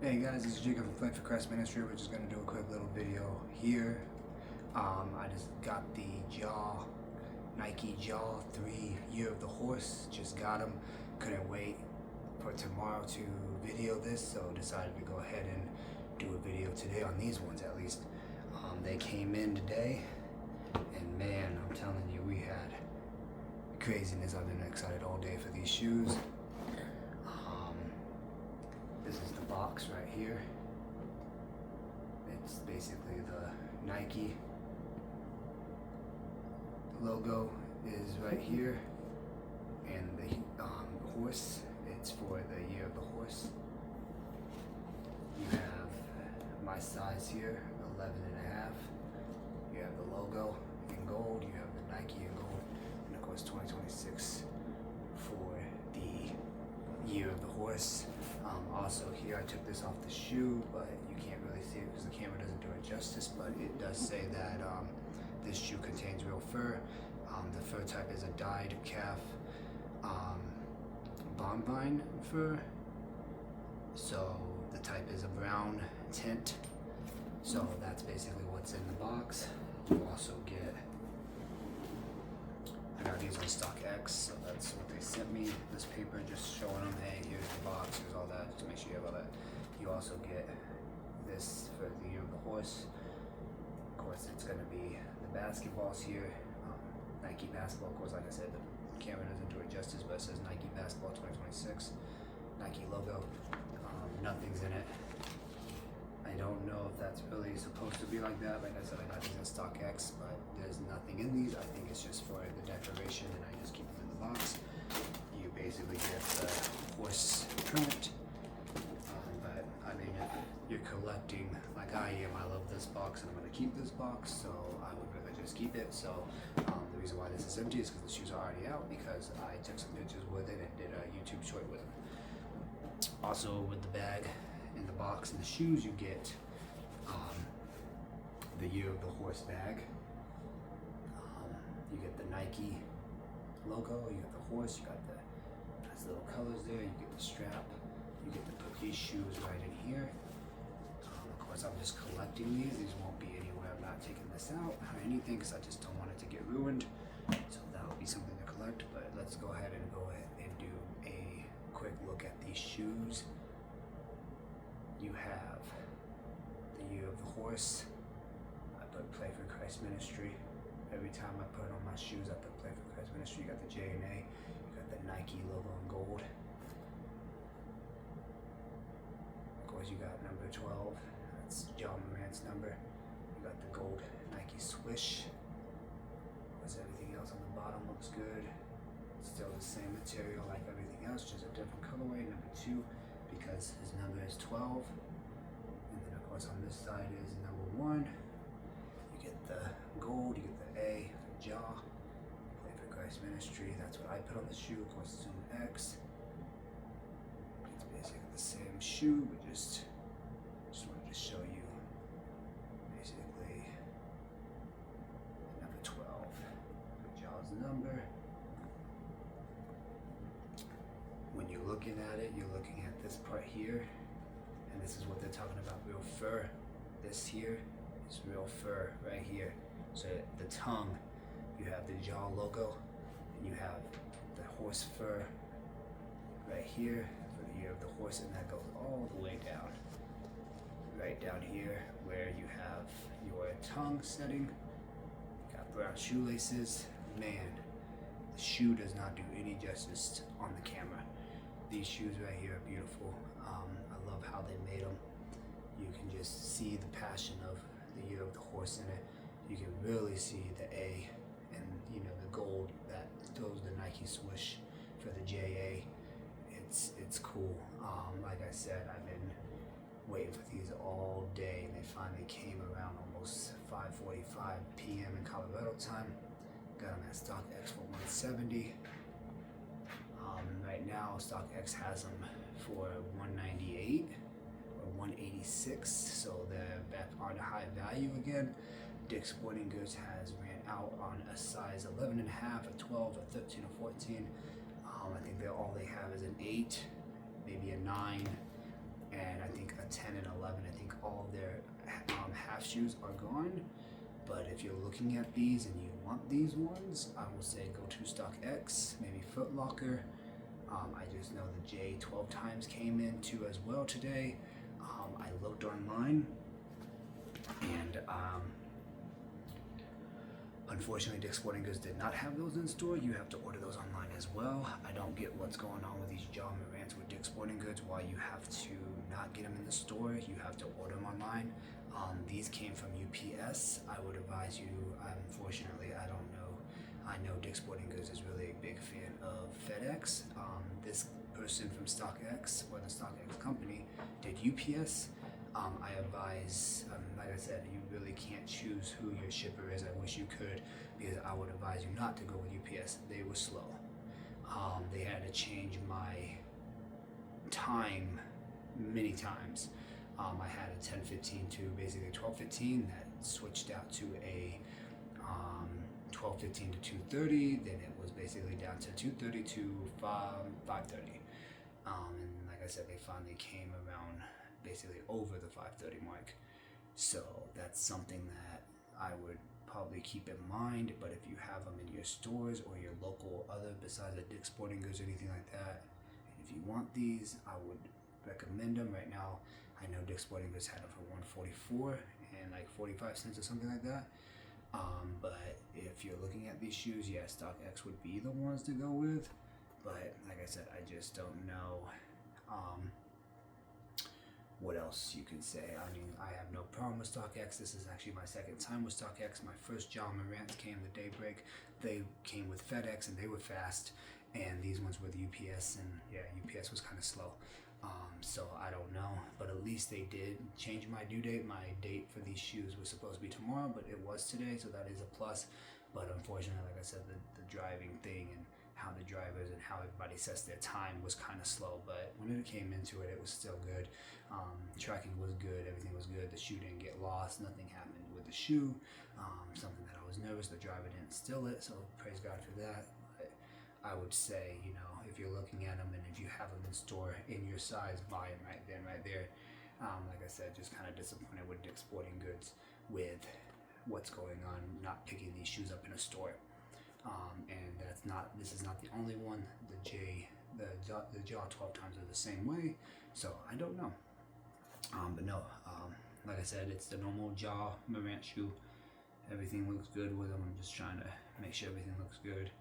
Hey guys, this is Jacob from Flame for Christ Ministry. We're just going to do a quick little video here. I just got the Nike Jaw 3 Year of the Horse. Just got them. Couldn't wait for tomorrow to video this, so decided to go ahead and do a video today on these ones at least. They came in today, and man, I'm telling you, we had craziness. I've been excited all day for these shoes. This is the box right here. It's basically the Nike logo is right here, and the horse, it's for the Year of the Horse. You have my size here, 11 and a half. You have the logo in gold, you have the Nike in gold, and of course 2026 for the Year of the Horse. Also here, I took this off the shoe, but you can't really see it because the camera doesn't do it justice, but it does say that this shoe contains real fur. The fur type is a dyed calf bombine fur. So the type is a brown tint. So that's basically what's in the box. You also get, I got these on StockX, so that's what they sent me. This paper just showing them, hey, here's the box, here's all that, to make sure you have all that. You also get this for the Year of the Horse. Of course, it's going to be the basketballs here. Nike basketball, of course, like I said, the camera doesn't do it justice, but it says Nike basketball 2026. Nike logo. Nothing's in it. I don't know if that's really supposed to be like that. Like I said, I got these at StockX, but there's nothing in these. I think it's just for the decoration, and I just keep them in the box. You basically get the horse print. But I mean, if you're collecting like I am, I love this box, and I'm gonna keep this box, so I would rather just keep it. So the reason why this is empty is because the shoes are already out, because I took some pictures with it and did a YouTube short with them. Also, with the bag in the box and the shoes, you get the Year of the Horse bag. You get the Nike logo, you got the horse, you got the nice little colors there, you get the strap, you get to put these shoes right in here. Of course, I'm just collecting these. These won't be anywhere. I'm not taking this out or anything because I just don't want it to get ruined. So that'll be something to collect, but let's go ahead and do a quick look at these shoes. You have the Year of the Horse. I put Play for Christ Ministry. Every time I put on my shoes, I put Play for Christ Ministry. You got the J and A. You got the Nike logo in gold. Of course, you got number 12. That's John Morant's number. You got the gold Nike swish. Of course, everything else on the bottom looks good. It's still the same material like everything else, just a different colorway. Number 2, because his number is 12. And then of course on this side is number 1. You get the gold, you get the A for Jaw. Play for Christ Ministry, that's what I put on the shoe. Of course it's an X. It's basically the same shoe, but just wanted to show you basically number 12 for Jaw's number. When you're looking at it, you're looking at this part here, and this is what they're talking about, real fur. This here is real fur right here. So the tongue, you have the Jaw logo, and you have the horse fur right here for the Year of the Horse, and that goes all the way down. Right down here where you have your tongue setting. Got brown shoelaces. Man, the shoe does not do any justice on the camera. These shoes right here are beautiful. I love how they made them. You can just see the passion of the Year of the Horse in it. You can really see the A and the gold that goes the Nike swoosh for the JA. It's cool. Like I said, I've been waiting for these all day, and they finally came around almost 5:45 p.m. in Colorado time. Got them at StockX for $170. Right now, StockX has them for $198 or $186, so they're back on a high value again. Dick's Sporting Goods has ran out on a size 11 and a half, a 12, a 13, a 14. I think all they have is an 8, maybe a 9, and I think a 10 and 11, I think all of their half shoes are gone. But if you're looking at these and you want these ones, I will say go to StockX, maybe Foot Locker. I just know the J 12 times came in too as well today. I looked online, and unfortunately Dick's Sporting Goods did not have those in store. You have to order those online as well. I don't get what's going on with these Ja Morants with Dick's Sporting Goods, why you have to not get them in the store. You have to order them online. These came from UPS. I would advise you, unfortunately, I don't know. I know Dick's Sporting Goods is really a big fan of FedEx. This person from StockX, or the StockX company, did UPS. I advise, like I said, you really can't choose who your shipper is. I wish you could, because I would advise you not to go with UPS. They were slow. They had to change my time many times. I had a 10:15 to basically 12:15 that switched out to a 12:15 to 2:30. Then it was basically down to 2:30 to 5:30. And like I said, they finally came around basically over the 5:30 mark. So that's something that I would probably keep in mind. But if you have them in your stores or your local other besides a Dick's Sporting Goods or anything like that, if you want these, I would recommend them right now. I know Dick's Sporting Goods had them for $144 and like 45 cents or something like that. But if you're looking at these shoes, yeah, StockX would be the ones to go with. But like I said, I just don't know what else you can say. I mean, I have no problem with StockX. This is actually my second time with StockX. My first Ja Morant came the Daybreak. They came with FedEx and they were fast. And these ones were the UPS, and yeah, UPS was kind of slow. So I don't know, but at least they did change my due date. My date for these shoes was supposed to be tomorrow, but it was today, so that is a plus. But unfortunately, like I said, the driving thing and how the drivers and how everybody sets their time was kind of slow. But when it came into it, it was still good. Tracking was good, everything was good. The shoe didn't get lost, nothing happened with the shoe. Something that I was nervous, the driver didn't steal it, so praise God for that. But I would say, you know, if you're looking at them and if you have them in store in your size, buy them right then, right there. Like I said, just kind of disappointed with Dick's Sporting Goods with what's going on, not picking these shoes up in a store. And this is not the only one. The Ja 12 times are the same way. So I don't know. But no, like I said, it's the normal Ja Morant shoe. Everything looks good with them. I'm just trying to make sure everything looks good.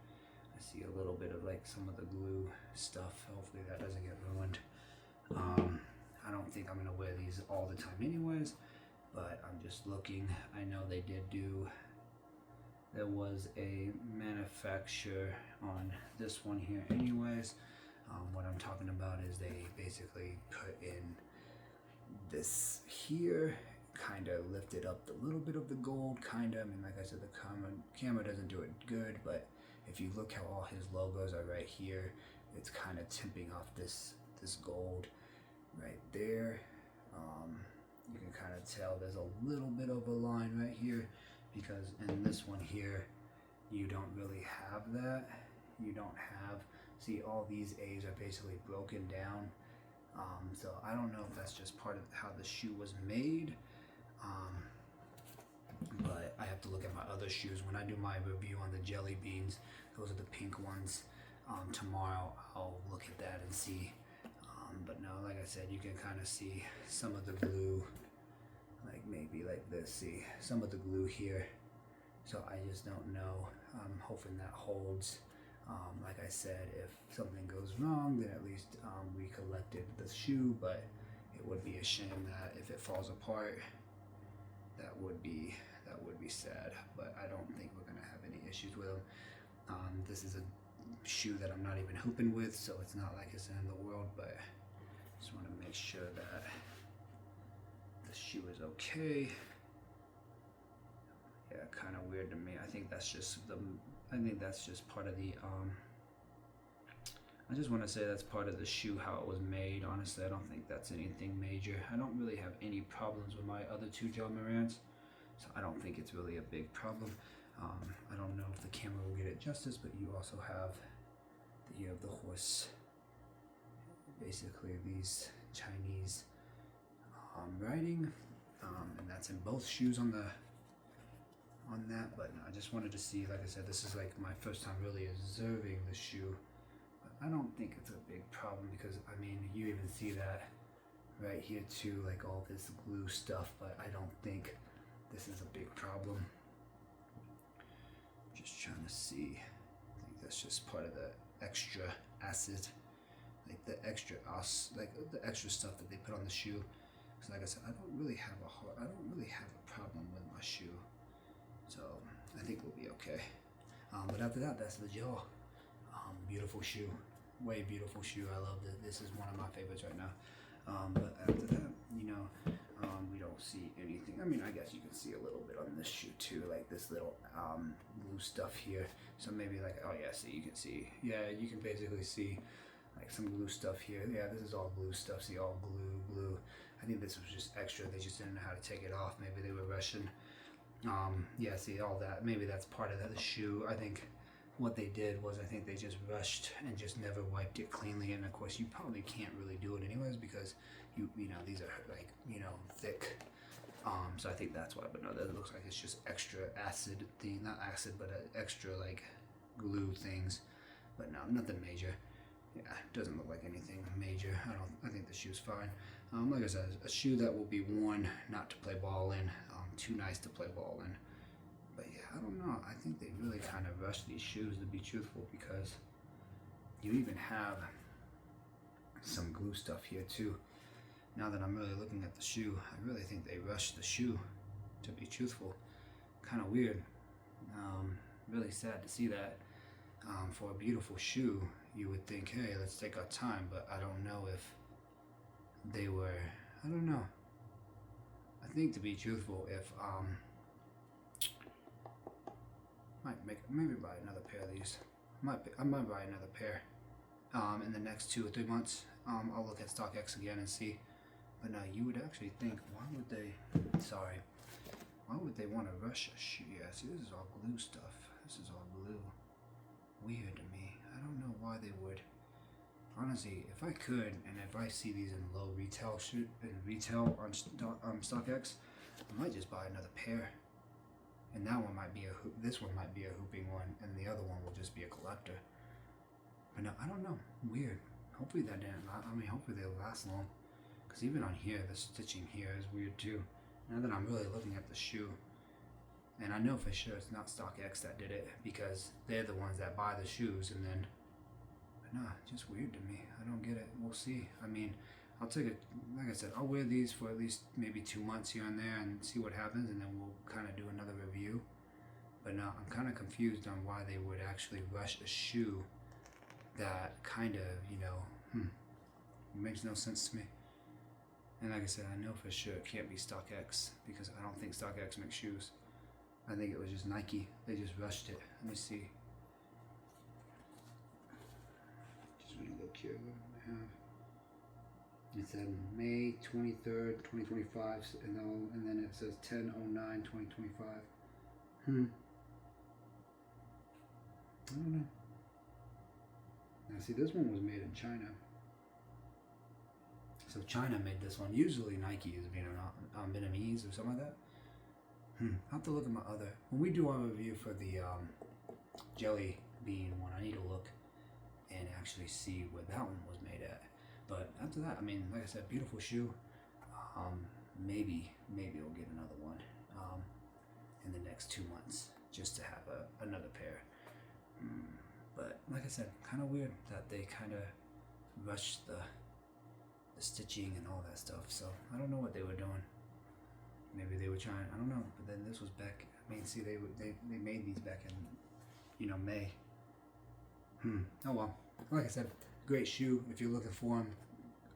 I see a little bit of like some of the glue stuff. Hopefully that doesn't get ruined. I don't think I'm gonna wear these all the time anyways, but I'm just looking. I know they did do, there was a manufacturer on this one here anyways. What I'm talking about is they basically put in this here, kind of lifted up the little bit of the gold, kind of. I mean, like I said, the camera doesn't do it good, but if you look how all his logos are right here, it's kind of tipping off this gold right there. You can kind of tell there's a little bit of a line right here, because in this one here, you don't really have that. You don't have, see, all these A's are basically broken down. So I don't know if that's just part of how the shoe was made. But I have to look at my other shoes. When I do my review on the Jelly Beans, those are the pink ones. Tomorrow I'll look at that and see. But no, like I said, you can kind of see some of the glue, like maybe like this. See some of the glue here. So I just don't know. I'm hoping that holds. Like I said, if something goes wrong, then at least we collected the shoe. But it would be a shame that if it falls apart, that would be sad. But I don't think we're gonna have any issues with them. This is a shoe that I'm not even hooping with, so it's not like it's the end of the world. But just want to make sure that the shoe is okay. Yeah, kind of weird to me. I think that's just part of the I just want to say that's part of the shoe, how it was made. Honestly, I don't think that's anything major. I don't really have any problems with my other two Ja Morants, so I don't think it's really a big problem. I don't know if the camera will get it justice, but you also have the year of the horse. Basically, these Chinese writing, and that's in both shoes on that. But I just wanted to see, like I said, this is like my first time really observing the shoe. But I don't think it's a big problem because I mean you even see that right here too, like all this glue stuff. But I don't think this is a big problem. Just trying to see. I think that's just part of the extra acid, like the extra stuff that they put on the shoe. Because like I said, I don't really have a problem with my shoe, so I think we'll be okay. But after that, that's the gel. Beautiful shoe, way beautiful shoe. I love it. This is one of my favorites right now. But after that, we don't see anything. I mean, I guess you can see a little bit on this shoe too, like this little blue stuff here. So maybe like, oh yeah, see, you can see. Yeah, you can basically see like some blue stuff here. Yeah, this is all blue stuff. See, all glue. I think this was just extra. They just didn't know how to take it off. Maybe they were rushing. Yeah, see all that. Maybe that's part of the shoe. I think what they did was I think they just rushed and just never wiped it cleanly. And of course, you probably can't really do it anyways because you know these are like thick. So I think that's why. But no, that looks like it's just extra acid thing, not acid, but extra like glue things. But no, nothing major. Yeah, it doesn't look like anything major. I think the shoe's fine. Like I said, a shoe that will be worn not to play ball in. Too nice to play ball in. But yeah, I don't know. I think they really kind of rushed these shoes, to be truthful, because you even have some glue stuff here too. Now that I'm really looking at the shoe, I really think they rushed the shoe, to be truthful. Kind of weird. Really sad to see that. For a beautiful shoe, you would think, hey, let's take our time, but I don't know if they were, I don't know. I think, to be truthful, if maybe buy another pair of these. I might buy another pair in the next 2 or 3 months. I'll look at StockX again and see. But no, you would actually think, why would they want to rush a shoe? Yeah, see, this is all glue stuff. This is all glue. Weird to me. I don't know why they would. Honestly, if I could, and if I see these in low retail on StockX, I might just buy another pair. And that one might be this one might be a hooping one, and the other one will just be a collector. But no, I don't know. Weird. Hopefully that didn't. I mean, hopefully they'll last long. Because even on here, the stitching here is weird too. Now that I'm really looking at the shoe, and I know for sure it's not StockX that did it, because they're the ones that buy the shoes, and then. But no, just weird to me. I don't get it. We'll see. I mean, I'll take it. Like I said, I'll wear these for at least maybe 2 months here and there and see what happens, and then we'll kind of do another review. But no, I'm kind of confused on why they would actually rush a shoe that kind of, makes no sense to me. And like I said, I know for sure it can't be StockX, because I don't think StockX makes shoes. I think it was just Nike. They just rushed it. Let me see. Just want to look here. What do I have? It said May 23rd, 2025, and then it says 10/09/2025. I don't know. Now see, this one was made in China. So China made this one. Usually Nike is Vietnamese or something like that. I'll have to look at my other. When we do our review for the jelly bean one, I need to look and actually see where that one was made at. But after that, I mean, like I said, beautiful shoe. Maybe we'll get another one in the next 2 months, just to have another pair. But like I said, kind of weird that they kind of rushed the stitching and all that stuff. So I don't know what they were doing. Maybe they were trying. I don't know. But then this was back. I mean, see, they made these back in May. Oh well. Like I said, great shoe. If you're looking for them,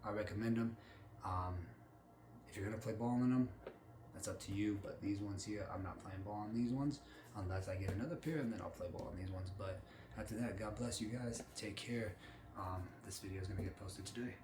I recommend them. If you're gonna play ball in them, that's up to you. But these ones here, I'm not playing ball on these ones unless I get another pair, and then I'll play ball on these ones. But after that, God bless you guys. Take care. This video is gonna get posted today.